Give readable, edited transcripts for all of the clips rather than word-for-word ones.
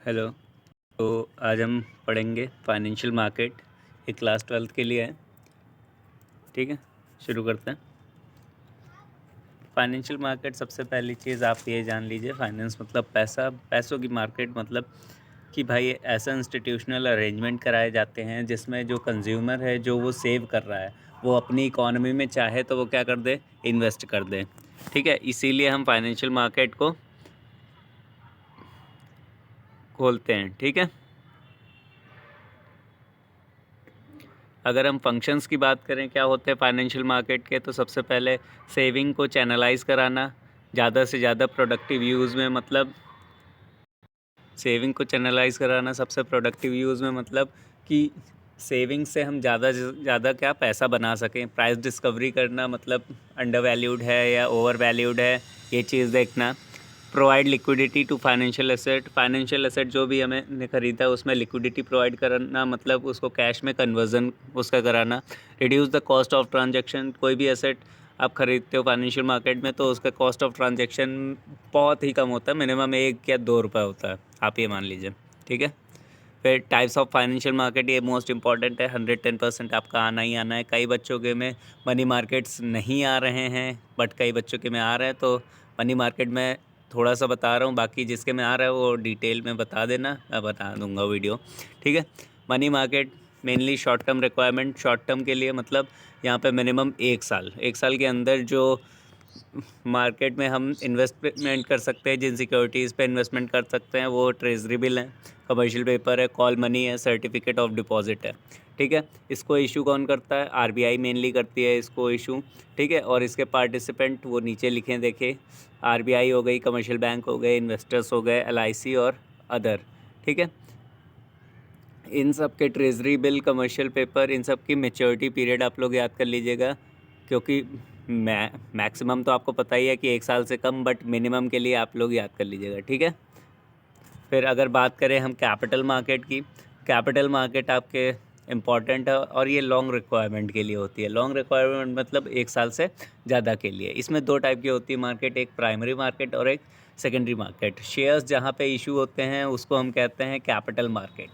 Hello. तो आज हम पढ़ेंगे फाइनेंशियल मार्केट। एक क्लास 12th के लिए है। ठीक है, शुरू करते हैं। फाइनेंशियल मार्केट, सबसे पहली चीज़ आप ये जान लीजिए, फाइनेंस मतलब पैसा, पैसों की मार्केट मतलब कि भाई ऐसा इंस्टीट्यूशनल अरेंजमेंट कराए जाते हैं जिसमें जो कंज्यूमर है, जो वो सेव कर रहा है, वो अपनी इकॉनमी में चाहे तो वो क्या कर दे, इन्वेस्ट कर दे। ठीक है, इसीलिए हम फाइनेंशियल मार्केट को खोलते हैं। ठीक है, अगर हम फंक्शंस की बात करें क्या होते हैं फाइनेंशियल मार्केट के, तो सबसे पहले सेविंग को चैनलाइज कराना ज़्यादा से ज़्यादा प्रोडक्टिव यूज़ में, मतलब सेविंग को चैनलाइज कराना सबसे प्रोडक्टिव यूज़ में, मतलब कि सेविंग से हम ज़्यादा से ज़्यादा क्या पैसा बना सकें। प्राइस डिस्कवरी करना, मतलब अंडर वैल्यूड है या ओवर वैल्यूड है, ये चीज़ देखना। Provide liquidity to financial asset, financial asset जो भी हमें ख़रीदा है उसमें लिक्विडिटी प्रोवाइड करना, मतलब उसको कैश में कन्वर्जन उसका कराना। Reduce the cost of transaction, कोई भी एसेट आप ख़रीदते हो फाइनेंशियल मार्केट में तो उसका कॉस्ट ऑफ ट्रांजैक्शन बहुत ही कम होता है, मिनिमम 1 या 2 रुपये होता है, आप ये मान लीजिए। ठीक है, फिर टाइप्स ऑफ फाइनेंशियल मार्केट, ये मोस्ट इंपॉर्टेंट है। 110% आपका आना ही आना है। कई बच्चों के में मनी मार्केट्स नहीं आ रहे हैं, बट कई बच्चों के में आ रहे हैं, तो मनी मार्केट में थोड़ा सा बता रहा हूँ, बाकी जिसके में आ रहा है वो डिटेल में बता देना, मैं बता दूंगा वीडियो। ठीक है, money market mainly short term requirement, short term के लिए मतलब यहाँ पे मिनिमम 1 साल के अंदर जो मार्केट में हम इन्वेस्टमेंट कर सकते हैं, जिन सिक्योरिटीज़ पे इन्वेस्टमेंट कर सकते हैं, वो ट्रेजरी बिल है, कमर्शियल पेपर है, कॉल मनी है, सर्टिफिकेट ऑफ डिपॉजिट है। ठीक है, इसको इशू कौन करता है? आरबीआई मेनली करती है इसको इशू। ठीक है, और इसके पार्टिसिपेंट वो नीचे लिखे देखे, आरबीआई हो गई, कमर्शियल बैंक हो गए, इन्वेस्टर्स हो गए, एलआईसी और अदर। ठीक है, इन सब के ट्रेजरी बिल, कमर्शियल पेपर, इन सब की मैच्योरिटी पीरियड आप लोग याद कर लीजिएगा, क्योंकि मैक्सिमम तो आपको पता ही है कि 1 साल से कम, बट मिनिमम के लिए आप लोग याद कर लीजिएगा। ठीक है, फिर अगर बात करें हम कैपिटल मार्केट की, कैपिटल मार्केट आपके इम्पॉर्टेंट है और ये लॉन्ग रिक्वायरमेंट के लिए होती है। लॉन्ग रिक्वायरमेंट मतलब 1 साल से ज़्यादा के लिए। इसमें 2 टाइप की होती है मार्केट, एक प्राइमरी मार्केट और एक सेकेंडरी मार्केट। शेयर्स जहाँ पे इशू होते हैं उसको हम कहते हैं कैपिटल मार्केट।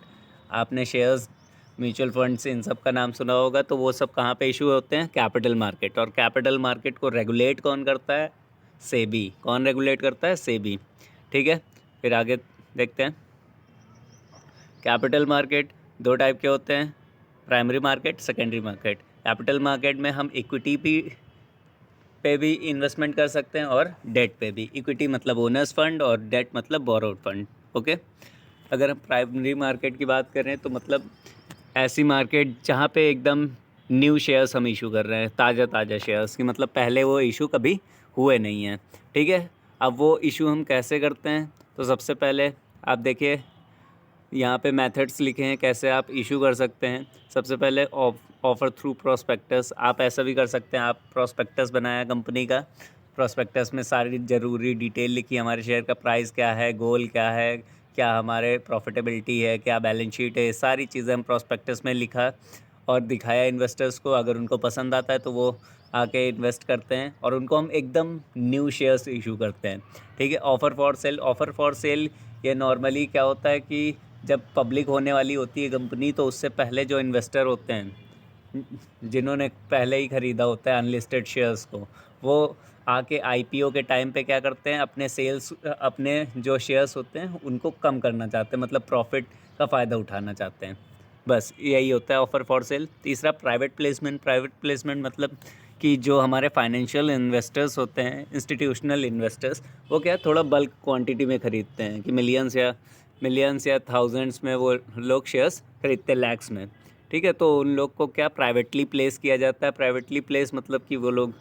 आपने शेयर्स, म्यूचुअल फंड्स, इन सब का नाम सुना होगा, तो वो सब कहाँ पे इशू होते हैं? Capital market. और कैपिटल मार्केट को रेगुलेट कौन करता है? सेबी। कौन रेगुलेट करता है? सेबी। ठीक है, फिर आगे देखते हैं। कैपिटल मार्केट 2 टाइप के होते हैं, primary market, secondary market. Capital market में हम इक्विटी पे भी इन्वेस्टमेंट कर सकते हैं और डेट पे भी। इक्विटी मतलब ओनर्स फंड और डेट मतलब बोरोड फंड। ओके, अगर हम प्राइमरी मार्केट की बात करें तो मतलब ऐसी मार्केट जहाँ पे एकदम न्यू शेयर्स हम इशू कर रहे हैं, ताज़ा शेयर्स की, मतलब पहले वो इशू कभी हुए नहीं हैं। ठीक है, अब वो इशू हम कैसे करते हैं? तो सबसे पहले आप देखिए, यहाँ पे मेथड्स लिखे हैं कैसे आप इशू कर सकते हैं। सबसे पहले ऑफ़र थ्रू प्रोस्पेक्टस, आप ऐसा भी कर सकते हैं। आप प्रोस्पेक्टस बनाया कंपनी का, प्रोस्पेक्टस में सारी ज़रूरी डिटेल लिखी, हमारे शेयर का प्राइस क्या है, गोल क्या है, क्या हमारे प्रॉफिटेबिलिटी है, क्या बैलेंस शीट है, सारी चीज़ें हम प्रोस्पेक्टस में लिखा और दिखाया इन्वेस्टर्स को। अगर उनको पसंद आता है तो वो आके इन्वेस्ट करते हैं और उनको हम एकदम न्यू शेयर्स इशू करते हैं। ठीक है, offer for sale, offer for sale ये नॉर्मली क्या होता है कि जब पब्लिक होने वाली होती है कंपनी, तो उससे पहले जो इन्वेस्टर होते हैं, जिन्होंने पहले ही ख़रीदा होता है अनलिस्टेड शेयर्स को, वो आके आईपीओ के टाइम पे क्या करते हैं, अपने सेल्स, अपने जो शेयर्स होते हैं उनको कम करना चाहते हैं, मतलब प्रॉफिट का फ़ायदा उठाना चाहते हैं। बस यही होता है ऑफ़र फॉर सेल। तीसरा प्राइवेट प्लेसमेंट, प्राइवेट प्लेसमेंट मतलब कि जो हमारे फाइनेंशियल इन्वेस्टर्स होते हैं, इंस्टीट्यूशनल इन्वेस्टर्स, वो क्या थोड़ा बल्क क्वांटिटी में ख़रीदते हैं कि मिलियंस या थाउजेंड्स में वो लोग शेयर्स खरीदते हैं, लैक्स में। ठीक है, तो उन लोग को क्या प्राइवेटली प्लेस किया जाता है। प्राइवेटली प्लेस मतलब कि वो लोग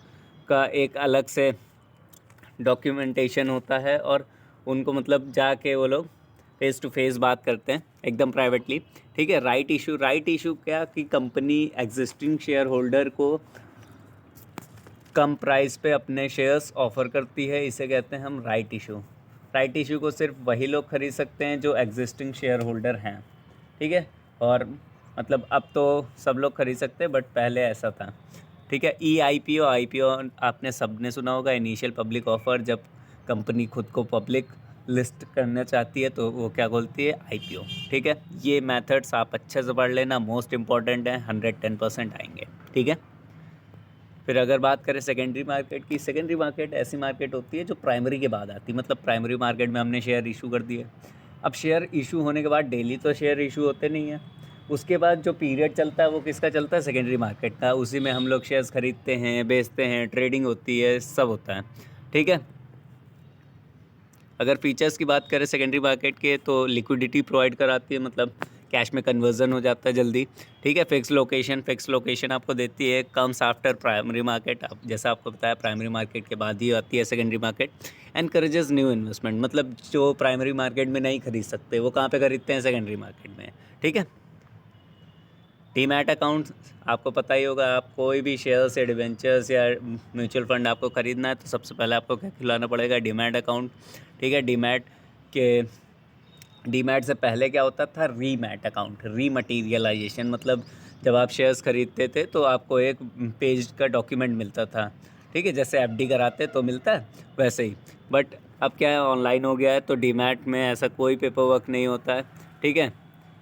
का एक अलग से डॉक्यूमेंटेशन होता है और उनको मतलब जाके वो लोग फेस टू फेस बात करते हैं एकदम प्राइवेटली। ठीक है, राइट इशू, राइट इशू क्या कि कंपनी एग्जिस्टिंग शेयर होल्डर को कम प्राइस पे अपने शेयर्स ऑफ़र करती है, इसे कहते हैं हम राइट इशू। राइट इशू को सिर्फ वही लोग खरीद सकते हैं जो एग्जिस्टिंग शेयर होल्डर हैं। ठीक है, और मतलब अब तो सब लोग खरीद सकते हैं, बट पहले ऐसा था। ठीक है, आईपीओ आपने सबने सुना होगा, इनिशियल पब्लिक ऑफ़र, जब कंपनी खुद को पब्लिक लिस्ट करना चाहती है तो वो क्या बोलती है, आईपीओ। ठीक है, ये मेथड्स आप अच्छे से पढ़ लेना, मोस्ट इंपॉर्टेंट है, 110% आएंगे। ठीक है, फिर अगर बात करें सेकेंडरी मार्केट की, सेकेंडरी मार्केट ऐसी मार्केट होती है जो प्राइमरी के बाद आती है। मतलब प्राइमरी मार्केट में हमने शेयर इशू कर दिए, अब शेयर इशू होने के बाद डेली तो शेयर इशू होते नहीं हैं, उसके बाद जो पीरियड चलता है वो किसका चलता है, सेकेंडरी मार्केट का। उसी में हम लोग शेयर्स खरीदते हैं, बेचते हैं, ट्रेडिंग होती है, सब होता है। ठीक है, अगर फीचर्स की बात करें सेकेंडरी मार्केट के, तो लिक्विडिटी प्रोवाइड कराती है, मतलब कैश में कन्वर्जन हो जाता है जल्दी। ठीक है, फिक्स लोकेशन आपको देती है, कम्स आफ्टर प्राइमरी मार्केट। आप जैसा आपको बताया, प्राइमरी मार्केट के बाद ही आती है secondary market. Encourages new investment, मतलब जो प्राइमरी मार्केट में नहीं खरीद सकते वो कहाँ पे खरीदते हैं, सेकेंडरी मार्केट में। ठीक है, डीमैट अकाउंट आपको पता ही होगा, आप कोई भी शेयर्स या डिवेंचर्स या म्यूचुअल फंड आपको ख़रीदना है तो सबसे पहले आपको क्या खुलाना पड़ेगा, डीमैट अकाउंट। ठीक है, डीमैट से पहले क्या होता था, रीमैट अकाउंट, रीमटीरियलाइजेशन, मतलब जब आप शेयर्स खरीदते थे तो आपको एक पेज का डॉक्यूमेंट मिलता था। ठीक है, जैसे एफडी कराते तो मिलता है वैसे ही, बट अब क्या है, ऑनलाइन हो गया है, तो डीमैट में ऐसा कोई पेपर वर्क नहीं होता है। ठीक है,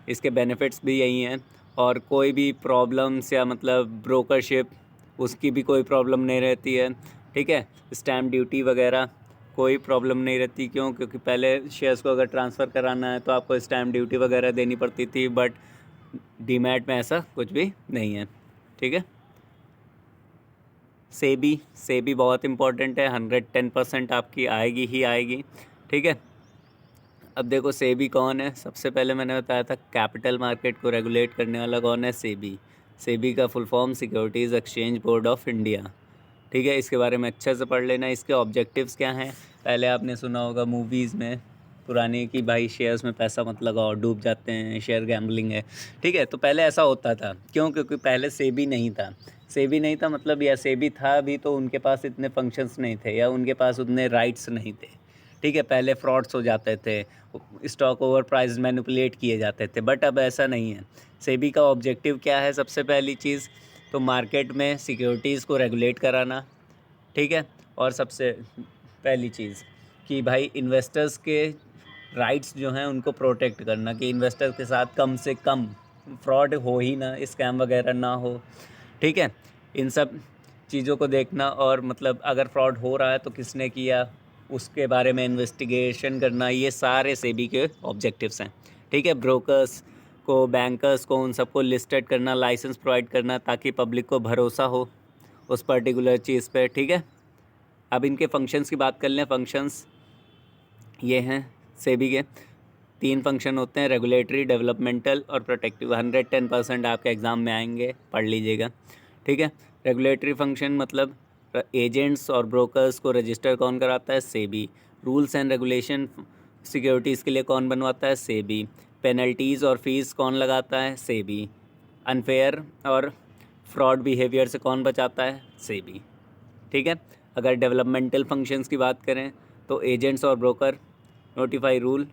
इसके बेनिफिट्स भी यही हैं, और कोई भी प्रॉब्लम्स या मतलब ब्रोकरशिप, उसकी भी कोई प्रॉब्लम नहीं रहती है। ठीक है, स्टैम्प ड्यूटी वगैरह कोई प्रॉब्लम नहीं रहती। क्यों? क्योंकि पहले शेयर्स को अगर ट्रांसफ़र कराना है तो आपको स्टैम्प ड्यूटी वगैरह देनी पड़ती थी, बट डीमैट में ऐसा कुछ भी नहीं है। ठीक है, सेबी बहुत इंपॉर्टेंट है, 110% आपकी आएगी ही आएगी। ठीक है, अब देखो सेबी कौन है, सबसे पहले मैंने बताया था कैपिटल मार्केट को रेगुलेट करने वाला कौन है, सेबी। सेबी का full form securities exchange board of India. ठीक है, इसके बारे में अच्छे से पढ़ लेना। इसके ऑब्जेक्टिव्स क्या हैं, पहले आपने सुना होगा मूवीज़ में पुरानी कि भाई शेयर्स में पैसा मत लगाओ, डूब जाते हैं, शेयर गैम्बलिंग है। ठीक है, तो पहले ऐसा होता था, क्यों? क्योंकि पहले सेबी नहीं था। सेबी नहीं था मतलब, या सेबी था भी तो उनके पास इतने फंक्शंस नहीं थे, या उनके पास उतने राइट्स नहीं थे। ठीक है, पहले फ्रॉड्स हो जाते थे, स्टॉक ओवर प्राइस मैनिपुलेट किए जाते थे, बट अब ऐसा नहीं है। सेबी का ऑब्जेक्टिव क्या है, सबसे पहली चीज़ तो मार्केट में सिक्योरिटीज़ को रेगुलेट कराना। ठीक है, और सबसे पहली चीज़ कि भाई इन्वेस्टर्स के राइट्स जो हैं उनको प्रोटेक्ट करना, कि इन्वेस्टर के साथ कम से कम फ्रॉड हो ही ना, स्कैम वगैरह ना हो। ठीक है, इन सब चीज़ों को देखना, और मतलब अगर फ्रॉड हो रहा है तो किसने किया उसके बारे में इन्वेस्टिगेशन करना, ये सारे सेबी के ऑब्जेक्टिव्स हैं। ठीक है, ब्रोकर्स को, बैंकर्स को, उन सबको लिस्टेड करना, लाइसेंस प्रोवाइड करना, ताकि पब्लिक को भरोसा हो उस पर्टिकुलर चीज़ पे। ठीक है, अब इनके फंक्शंस की बात कर लें। फंक्शंस ये हैं सेबी के, 3 फंक्शन होते हैं, रेगुलेटरी, डेवलपमेंटल और प्रोटेक्टिव। 110% आपके एग्ज़ाम में आएंगे, पढ़ लीजिएगा। ठीक है, रेगुलेटरी फंक्शन मतलब एजेंट्स और ब्रोकर्स को रजिस्टर कौन कराता है, SEBI. Rules and regulation securities के लिए कौन बनवाता है, सेबी। पेनल्टीज़ और फीस कौन लगाता है, सेबी। अनफेयर और फ्रॉड बिहेवियर से कौन बचाता है, सेबी। ठीक है, अगर डेवलपमेंटल फंक्शंस की बात करें तो एजेंट्स और ब्रोकर नोटिफाई रूल।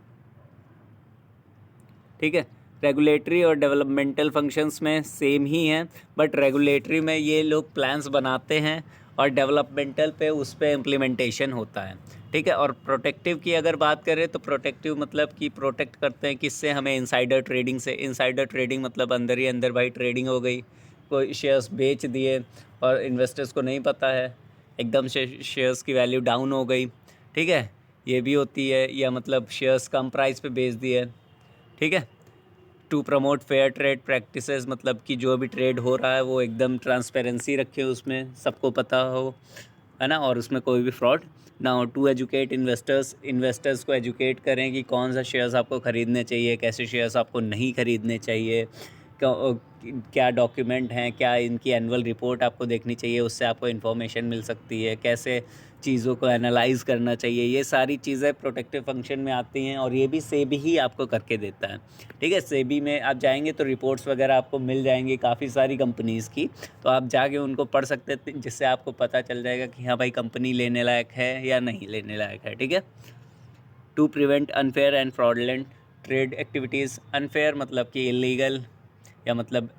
ठीक है, रेगुलेटरी और डेवलपमेंटल फंक्शंस में सेम ही हैं, बट रेगुलेटरी में ये लोग प्लान्स बनाते हैं और डेवलपमेंटल पे उस पर इम्प्लीमेंटेशन होता है। ठीक है, और प्रोटेक्टिव की अगर बात करें तो प्रोटेक्टिव मतलब कि प्रोटेक्ट करते हैं किससे, हमें इनसाइडर ट्रेडिंग से। इनसाइडर ट्रेडिंग मतलब अंदर ही अंदर भाई ट्रेडिंग हो गई, कोई शेयर्स बेच दिए और इन्वेस्टर्स को नहीं पता है, एकदम से शेयर्स की वैल्यू डाउन हो गई। ठीक है, ये भी होती है, या मतलब शेयर्स कम प्राइस पे बेच दिए। ठीक है, to promote fair trade practices, मतलब कि जो भी ट्रेड हो रहा है वो एकदम ट्रांसपेरेंसी रखे, उसमें सबको पता हो, है ना, और उसमें कोई भी फ्रॉड ना हो। टू एजुकेट इन्वेस्टर्स को एजुकेट करें कि कौन सा शेयर्स आपको ख़रीदने चाहिए, कैसे शेयर्स आपको नहीं ख़रीदने चाहिए, क्या डॉक्यूमेंट हैं, क्या इनकी एनुअल रिपोर्ट आपको देखनी चाहिए, उससे आपको इन्फॉर्मेशन मिल सकती है, कैसे चीज़ों को एनालाइज करना चाहिए। ये सारी चीज़ें प्रोटेक्टिव फंक्शन में आती हैं, और ये भी सेबी ही आपको करके देता है। ठीक है, सेबी में आप जाएंगे तो रिपोर्ट्स वगैरह आपको मिल जाएंगी काफ़ी सारी कंपनीज़ की, तो आप जाके उनको पढ़ सकते हैं, जिससे आपको पता चल जाएगा कि हाँ भाई कंपनी लेने लायक है या नहीं लेने लायक है। ठीक है, to prevent unfair and fraudulent trade activities. Unfair मतलब कि इलीगल, या मतलब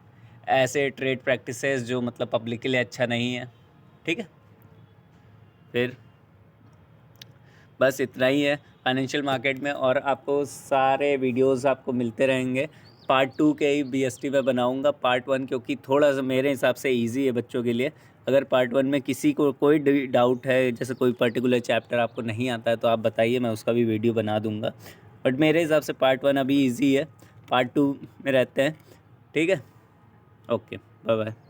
ऐसे ट्रेड प्रैक्टिसेस जो मतलब पब्लिक के लिए अच्छा नहीं है। ठीक है, फिर बस इतना ही है फाइनेंशियल मार्केट में, और आपको सारे वीडियोस आपको मिलते रहेंगे। पार्ट 2 के ही BST में बनाऊंगा। पार्ट 1 क्योंकि थोड़ा सा मेरे हिसाब से इजी है बच्चों के लिए। अगर पार्ट 1 में किसी को कोई डाउट है, जैसे कोई पर्टिकुलर चैप्टर आपको नहीं आता है, तो आप बताइए, मैं उसका भी वीडियो बना दूंगा। बट मेरे हिसाब से पार्ट 1 अभी ईजी है, पार्ट 2 में रहते हैं। ठीक है, ओके, बाय बाय।